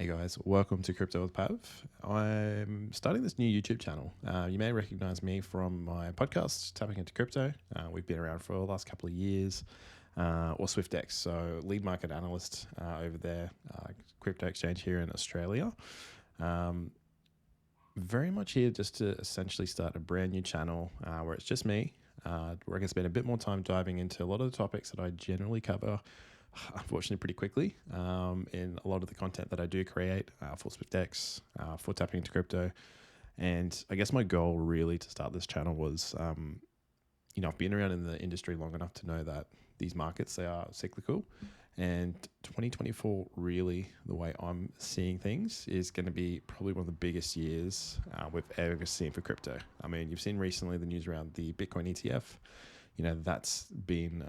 Hey guys, welcome to Crypto with Pav. I'm starting this new YouTube channel. You may recognize me from my podcast, Tapping into Crypto. We've been around for the last couple of years, or Swyftx, so lead market analyst over there, crypto exchange here in Australia. Very much here just to essentially start a brand new channel where it's just me, where I can spend a bit more time diving into a lot of the topics that I generally cover, unfortunately pretty quickly, in a lot of the content that I do create for Swyftx, for Tapping into Crypto. And I guess my goal really to start this channel was, I've been around in the industry long enough to know that these markets, they are cyclical. And 2024, really, the way I'm seeing things, is going to be probably one of the biggest years we've ever seen for crypto. I mean, you've seen recently the news around the Bitcoin ETF. That's been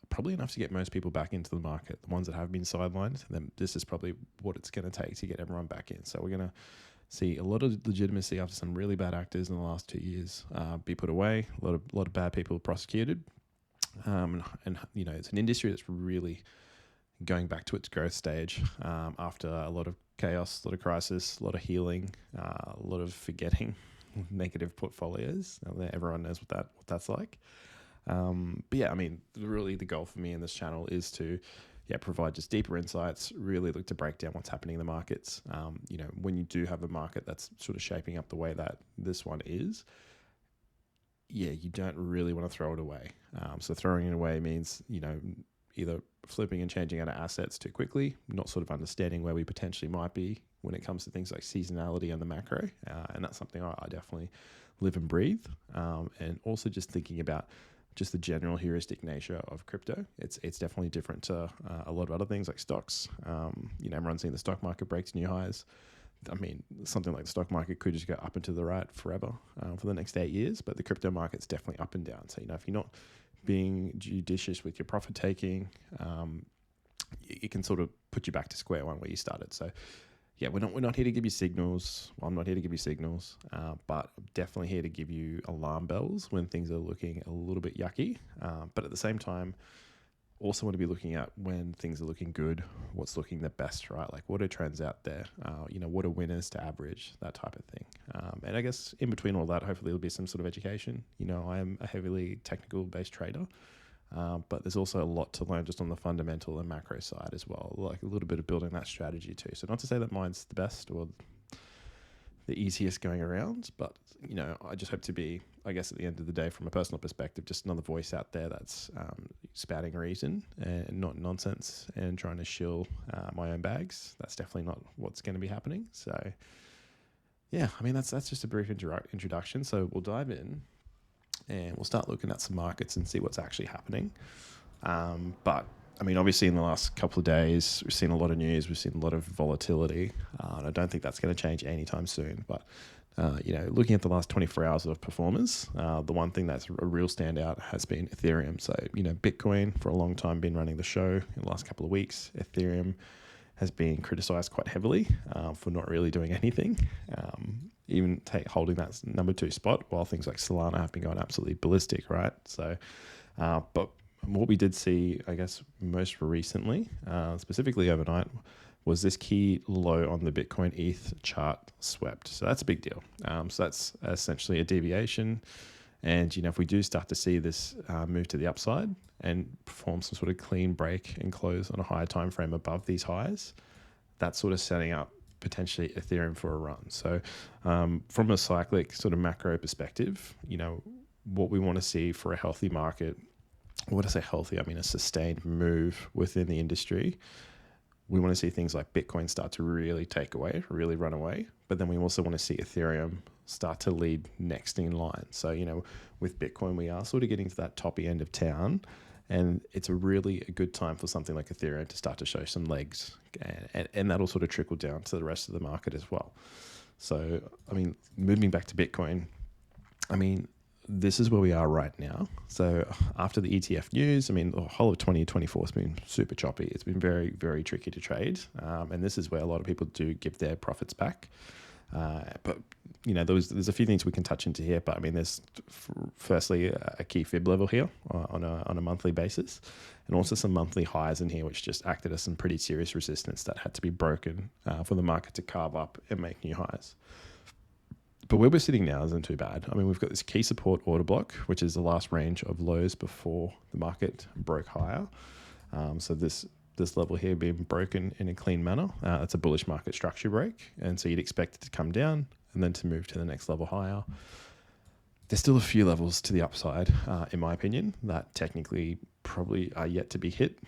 probably enough to get most people back into the market. The ones that have been sidelined, then this is probably what it's going to take to get everyone back in. So we're going to see a lot of legitimacy after some really bad actors in the last 2 years be put away. A lot of bad people prosecuted, and it's an industry that's really going back to its growth stage after a lot of chaos, a lot of crisis, a lot of healing, a lot of forgetting negative portfolios. Everyone knows what that's like. But yeah, I mean, really the goal for me in this channel is to provide just deeper insights, really look to break down what's happening in the markets. When you do have a market that's sort of shaping up the way that this one is, you don't really want to throw it away. So throwing it away means, either flipping and changing out of assets too quickly, not sort of understanding where we potentially might be when it comes to things like seasonality and the macro. And that's something I definitely live and breathe. And also just thinking about just the general heuristic nature of crypto. It's definitely different to a lot of other things like stocks. Everyone's seen the stock market break to new highs. I mean, something like the stock market could just go up and to the right forever for the next 8 years, but the crypto market's definitely up and down. So, if you're not being judicious with your profit taking, it can sort of put you back to square one where you started. So, we're not here to give you signals. Well, I'm not here to give you signals, but I'm definitely here to give you alarm bells when things are looking a little bit yucky. But at the same time, also want to be looking at when things are looking good, what's looking the best, right? Like what are trends out there? What are winners to average, that type of thing. And I guess in between all that, hopefully there'll be some sort of education. I am a heavily technical based trader. But there's also a lot to learn just on the fundamental and macro side as well, like a little bit of building that strategy too. So not to say that mine's the best or the easiest going around, but I just hope to be, I guess at the end of the day, from a personal perspective, just another voice out there that's spouting reason and not nonsense and trying to shill my own bags. That's definitely not what's going to be happening. So yeah, I mean, that's just a brief introduction. So we'll dive in and we'll start looking at some markets and see what's actually happening. But I mean, obviously in the last couple of days, we've seen a lot of news, we've seen a lot of volatility. And I don't think that's going to change anytime soon. But, looking at the last 24 hours of performance, the one thing that's a real standout has been Ethereum. So, Bitcoin for a long time been running the show in the last couple of weeks. Ethereum has been criticized quite heavily for not really doing anything, even holding that number 2 spot, while things like Solana have been going absolutely ballistic, right? So, but what we did see, I guess, most recently, specifically overnight, was this key low on the Bitcoin ETH chart swept. So that's a big deal. So that's essentially a deviation. And, if we do start to see this move to the upside and perform some sort of clean break and close on a higher time frame above these highs, that's sort of setting up potentially Ethereum for a run. So from a cyclic sort of macro perspective, what we want to see for a healthy market, when I say healthy, I mean a sustained move within the industry. We want to see things like Bitcoin start to really take away, really run away. But then we also want to see Ethereum start to lead next in line. So, with Bitcoin, we are sort of getting to that toppy end of town. And it's a good time for something like Ethereum to start to show some legs. And that'll sort of trickle down to the rest of the market as well. So, I mean, moving back to Bitcoin, I mean, this is where we are right now. So after the ETF news, I mean, the whole of 2024 has been super choppy. It's been very, very tricky to trade. And this is where a lot of people do give their profits back. But there's a few things we can touch into here, but I mean, there's firstly a key fib level here on a monthly basis, and also some monthly highs in here, which just acted as some pretty serious resistance that had to be broken for the market to carve up and make new highs. But where we're sitting now isn't too bad. I mean, we've got this key support order block, which is the last range of lows before the market broke higher. So this level here being broken in a clean manner, it's a bullish market structure break. And so you'd expect it to come down and then to move to the next level higher. There's still a few levels to the upside, in my opinion, that technically probably are yet to be hit.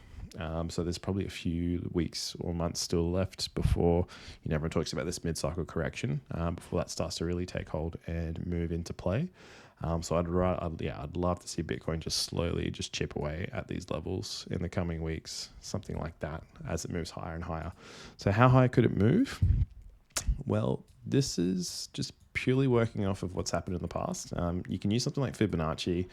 So there's probably a few weeks or months still left before, everyone talks about this mid-cycle correction, before that starts to really take hold and move into play. So I'd love to see Bitcoin just slowly just chip away at these levels in the coming weeks, something like that, as it moves higher and higher. So how high could it move? Well, this is just purely working off of what's happened in the past. You can use something like Fibonacci,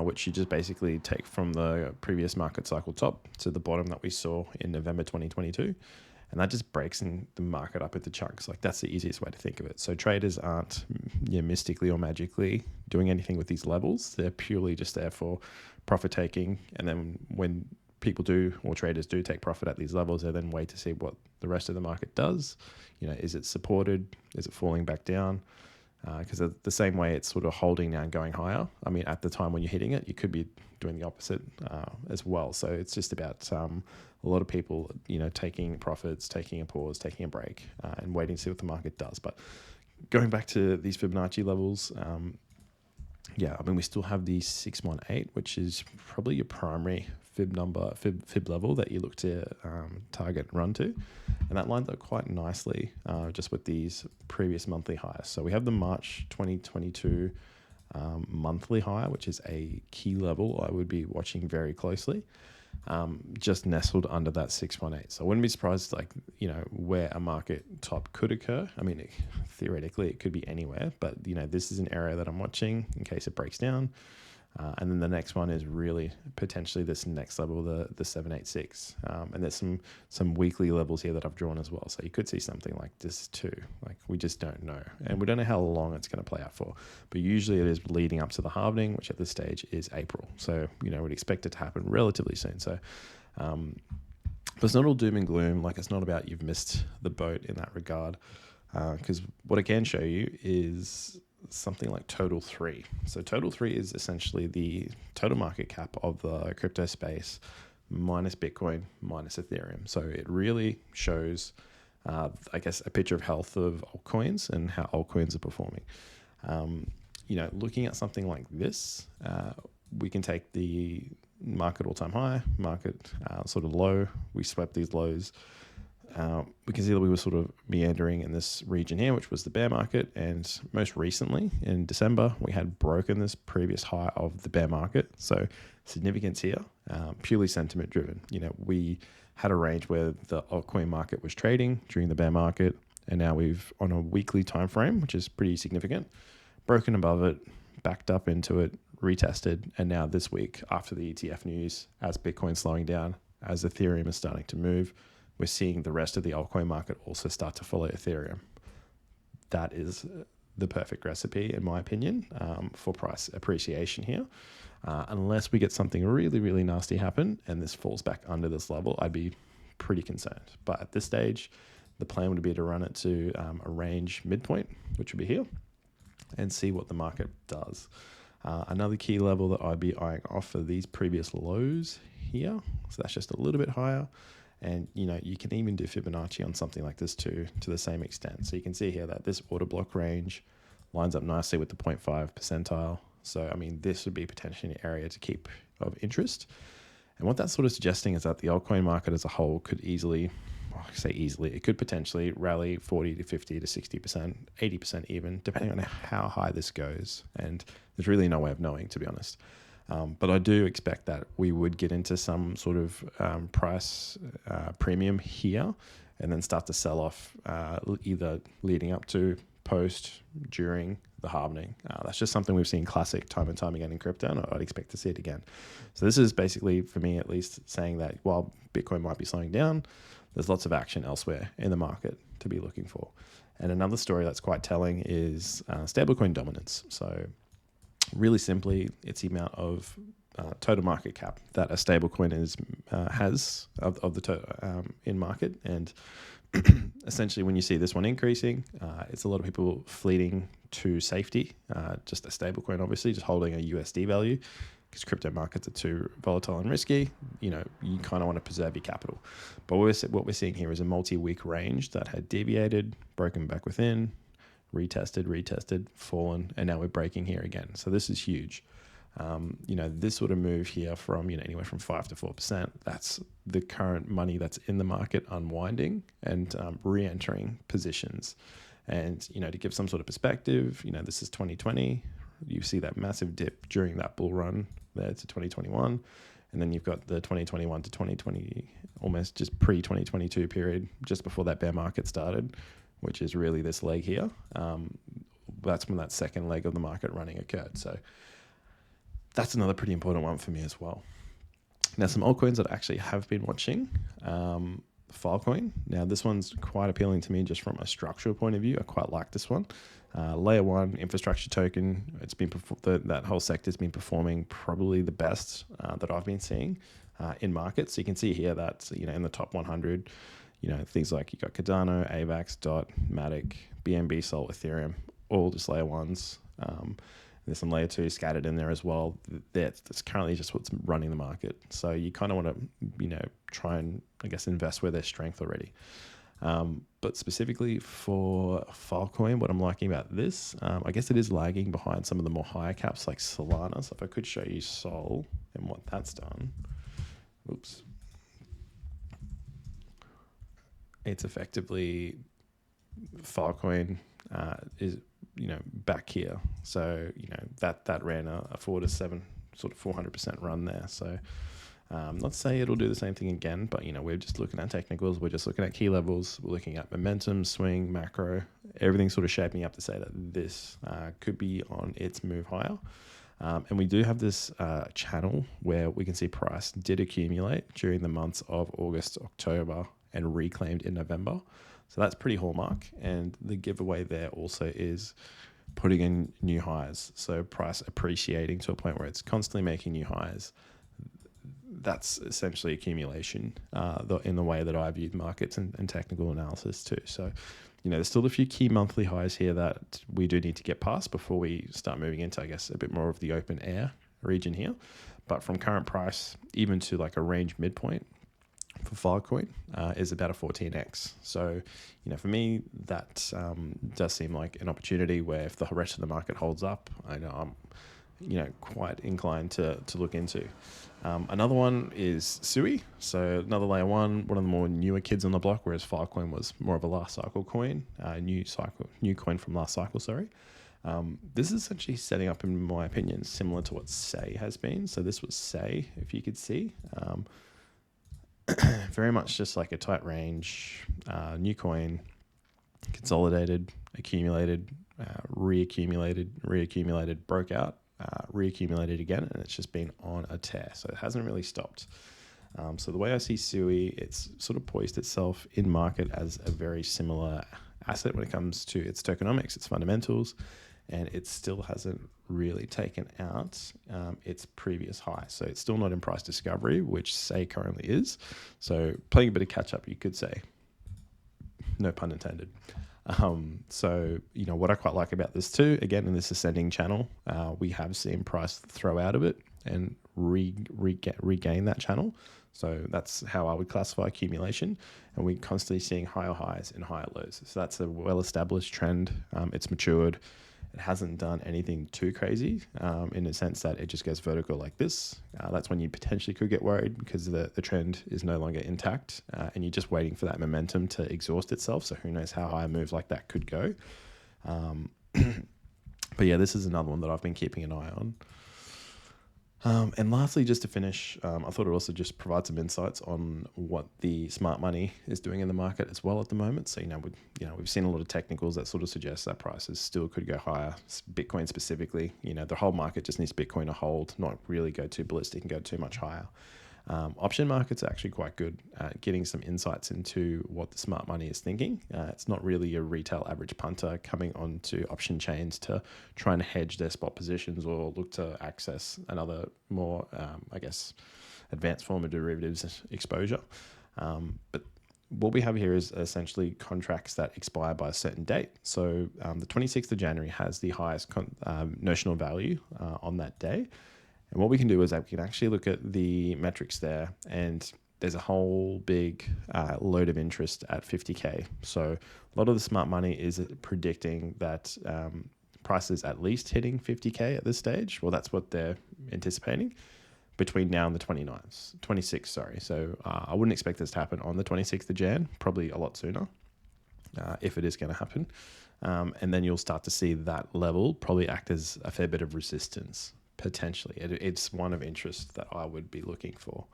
which you just basically take from the previous market cycle top to the bottom that we saw in November 2022. And that just breaks the market up into chunks. Like, that's the easiest way to think of it. So traders aren't mystically or magically doing anything with these levels. They're purely just there for profit taking. And then when people do, or traders do take profit at these levels, they then wait to see what the rest of the market does. Is it supported? Is it falling back down? Because the same way it's sort of holding now and going higher. I mean, at the time when you're hitting it, you could be doing the opposite as well. So it's just about a lot of people, taking profits, taking a pause, taking a break, and waiting to see what the market does. But going back to these Fibonacci levels, we still have the 618, which is probably your primary fib level that you look to target and run to. And that lines up quite nicely just with these previous monthly highs. So we have the March 2022 monthly high, which is a key level I would be watching very closely, just nestled under that 618. So I wouldn't be surprised, where a market top could occur. I mean, theoretically, it could be anywhere, but, this is an area that I'm watching in case it breaks down. And then the next one is really potentially this next level, the 786. And there's some weekly levels here that I've drawn as well. So you could see something like this too. Like, we just don't know. And we don't know how long it's going to play out for. But usually it is leading up to the halvening, which at this stage is April. So, we'd expect it to happen relatively soon. So, but it's not all doom and gloom. Like, it's not about you've missed the boat in that regard. Because what I can show you is something like total 3. So total 3 is essentially the total market cap of the crypto space minus Bitcoin minus Ethereum. So it really shows, a picture of health of altcoins and how altcoins are performing. Looking at something like this, we can take the market all-time high, market sort of low. We swept these lows. We can see that we were sort of meandering in this region here, which was the bear market. And most recently in December, we had broken this previous high of the bear market. So significance here, purely sentiment driven. We had a range where the altcoin market was trading during the bear market. And now we've, on a weekly time frame, which is pretty significant, broken above it, backed up into it, retested. And now this week, after the ETF news, as Bitcoin's slowing down, as Ethereum is starting to move, we're seeing the rest of the altcoin market also start to follow Ethereum. That is the perfect recipe, in my opinion, for price appreciation here. Unless we get something really, really nasty happen and this falls back under this level, I'd be pretty concerned. But at this stage, the plan would be to run it to a range midpoint, which would be here, and see what the market does. Another key level that I'd be eyeing off are these previous lows here. So that's just a little bit higher. And, you can even do Fibonacci on something like this too, to the same extent. So you can see here that this order block range lines up nicely with the 0.5 percentile. So, I mean, this would be potentially an area to keep of interest. And what that's sort of suggesting is that the altcoin market as a whole could easily, it could potentially rally 40 to 50 to 60%, 80% even, depending on how high this goes. And there's really no way of knowing, to be honest. But I do expect that we would get into some sort of price premium here and then start to sell off either leading up to, post, during the halvening. That's just something we've seen classic time and time again in crypto, and I'd expect to see it again. So this is basically, for me at least, saying that while Bitcoin might be slowing down, there's lots of action elsewhere in the market to be looking for. And another story that's quite telling is stablecoin dominance. So really simply, it's the amount of total market cap that a stablecoin has of the total in market. And essentially, when you see this one increasing, it's a lot of people fleeting to safety. Just a stablecoin, obviously, just holding a USD value, because crypto markets are too volatile and risky. You kind of want to preserve your capital. But what we're seeing here is a multi-week range that had deviated, broken back within, retested, fallen, and now we're breaking here again. So this is huge. This sort of move here from anywhere from 5 to 4%. That's the current money that's in the market unwinding and re-entering positions. And to give some sort of perspective, this is 2020. You see that massive dip during that bull run there to 2021, and then you've got the 2021 to 2020, almost just pre-2022 period, just before that bear market started, which is really this leg here. That's when that second leg of the market running occurred. So that's another pretty important one for me as well. Now, some altcoins that I actually have been watching. Filecoin. Now, this one's quite appealing to me just from a structural point of view. I quite like this one. Layer 1 infrastructure token. It's been that whole sector's been performing probably the best that I've been seeing in markets. So you can see here that in the top 100, things like you got Cardano, AVAX, DOT, Matic, BNB, Sol, Ethereum, all just layer 1s. There's some layer 2 scattered in there as well. That's currently just what's running the market. So you kind of want to, try and, I guess, invest where there's strength already. But specifically for Filecoin, what I'm liking about this, I guess it is lagging behind some of the more higher caps like Solana. So if I could show you Sol and what that's done. Oops. It's effectively Filecoin is back here. So that ran a 4 to 7 sort of 400% run there. So not to say it'll do the same thing again, but we're just looking at technicals, we're just looking at key levels, we're looking at momentum, swing, macro, everything's sort of shaping up to say that this could be on its move higher. And we do have this channel where we can see price did accumulate during the months of August, October, and reclaimed in November. So that's pretty hallmark. And the giveaway there also is putting in new highs. So price appreciating to a point where it's constantly making new highs. That's essentially accumulation in the way that I view markets and technical analysis too. So, there's still a few key monthly highs here that we do need to get past before we start moving into, I guess, a bit more of the open air region here. But from current price, even to like a range midpoint for Filecoin is about a 14x. So, for me, that does seem like an opportunity where if the rest of the market holds up, I know I'm quite inclined to look into. Another one is Sui. So another layer 1, one of the more newer kids on the block, whereas Filecoin was more of a last cycle coin, new coin from last cycle, sorry. This is essentially setting up, in my opinion, similar to what Say has been. So this was Say, if you could see. Very much just like a tight range, new coin, consolidated, accumulated, reaccumulated, broke out, reaccumulated again, and it's just been on a tear. So it hasn't really stopped. So the way I see Sui, it's sort of poised itself in market as a very similar asset when it comes to its tokenomics, its fundamentals, and it still hasn't really taken out its previous high. So it's still not in price discovery, which Say currently is. So playing a bit of catch up, you could say. No pun intended. So, what I quite like about this too, again, in this ascending channel, we have seen price throw out of it and regain that channel. So that's how I would classify accumulation. And we're constantly seeing higher highs and higher lows. So that's a well-established trend. It's matured. It hasn't done anything too crazy in the sense that it just goes vertical like this. That's when you potentially could get worried because the trend is no longer intact and you're just waiting for that momentum to exhaust itself. So who knows how high a move like that could go. But yeah, this is another one that I've been keeping an eye on. And lastly, just to finish, I thought it also just provide some insights on what the smart money is doing in the market as well at the moment. So, we've seen a lot of technicals that sort of suggest that prices still could go higher. Bitcoin specifically, the whole market just needs Bitcoin to hold, not really go too ballistic and go too much higher. Option markets are actually quite good at getting some insights into what the smart money is thinking. It's not really a retail average punter coming onto option chains to try and hedge their spot positions or look to access another more, advanced form of derivatives exposure. But what we have here is essentially contracts that expire by a certain date. So the 26th of January has the highest notional value on that day. And what we can do is that we can actually look at the metrics there, and there's a whole big load of interest at 50K. So a lot of the smart money is predicting that prices at least hitting 50K at this stage. Well, that's what they're anticipating between now and the 26th, sorry. So I wouldn't expect this to happen on the 26th of Jan, probably a lot sooner, if it is going to happen. And then you'll start to see that level probably act as a fair bit of resistance, potentially. It's one of interest that I would be looking for.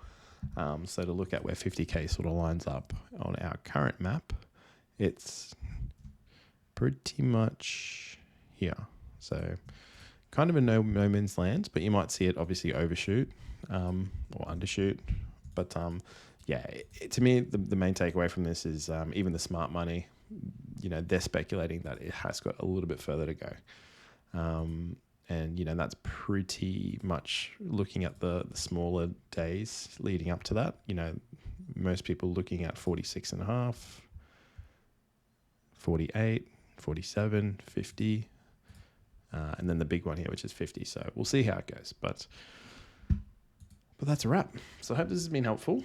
So to look at where 50K sort of lines up on our current map, it's pretty much here. So kind of a no man's land, but you might see it obviously overshoot or undershoot. But to me, the main takeaway from this is even the smart money, they're speculating that it has got a little bit further to go. And that's pretty much looking at the smaller days leading up to that. Most people looking at 46.5, 48, 47, 50. And then the big one here, which is 50. So we'll see how it goes. But that's a wrap. So I hope this has been helpful.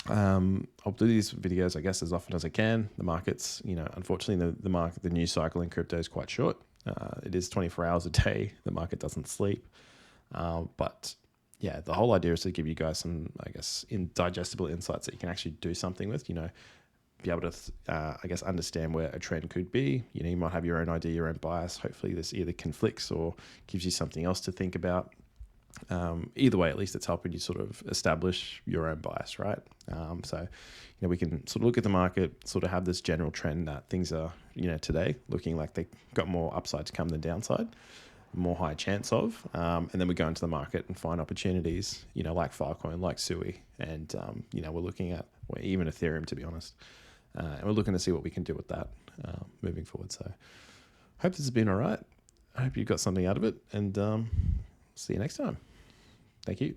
I'll do these videos, I guess, as often as I can. The markets, unfortunately, the news cycle in crypto is quite short. It is 24 hours a day. The market doesn't sleep. But yeah, the whole idea is to give you guys some, I guess, digestible insights that you can actually do something with, be able to, understand where a trend could be. You might have your own idea, your own bias. Hopefully this either conflicts or gives you something else to think about. Either way, at least it's helping you sort of establish your own bias, right? So we can sort of look at the market, sort of have this general trend that things are, today looking like they got more upside to come than downside, more high chance of. And then we go into the market and find opportunities, like Filecoin, like Sui, and, we're looking at even Ethereum, to be honest. And we're looking to see what we can do with that moving forward. So hope this has been all right. I hope you got something out of it, and see you next time. Thank you.